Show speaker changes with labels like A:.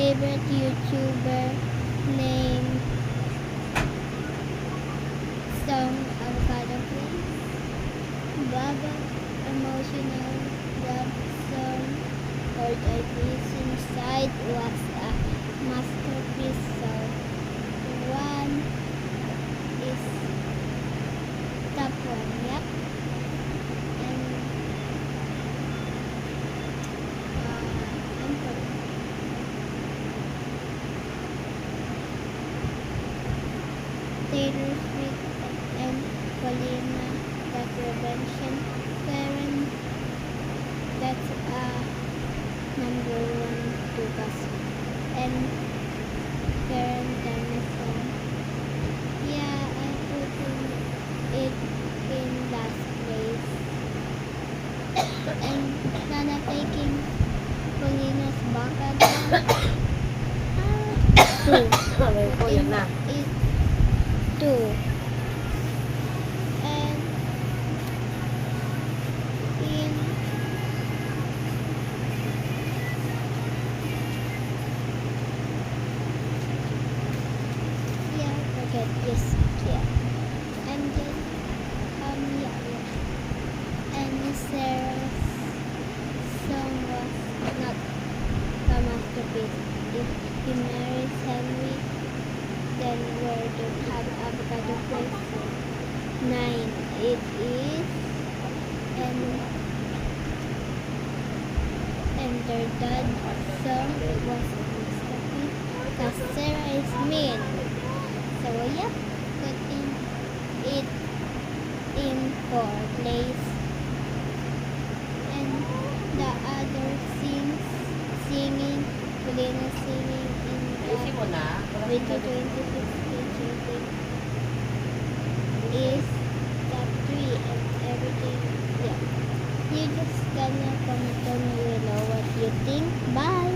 A: favorite YouTuber named Song Avocado Place. Baba emotional love song or the piece inside was a masterpiece. So one is top one, yep. And Taylor Swift and Paulina, the prevention parent. That's number one to us. And parent Dinosaur. Yeah, I put it in last place. And Sana taking Paulina's baka down.
B: Aray ko, yan na.
A: Is two. And in yeah, forget this. Yeah. And then yeah. And Sarah's song was not a masterpiece. If he marries Henry, then where don't have avocado place? 9. It is and their dad song was a masterpiece because Sarah is mean. So yeah, putting it in 4th place. And the other singing, Paulina singing in
B: Ayusin mo
A: the
B: na.
A: 2026 KJP is top 3 and everything. Yeah. You just gonna comment down below what you think. Bye!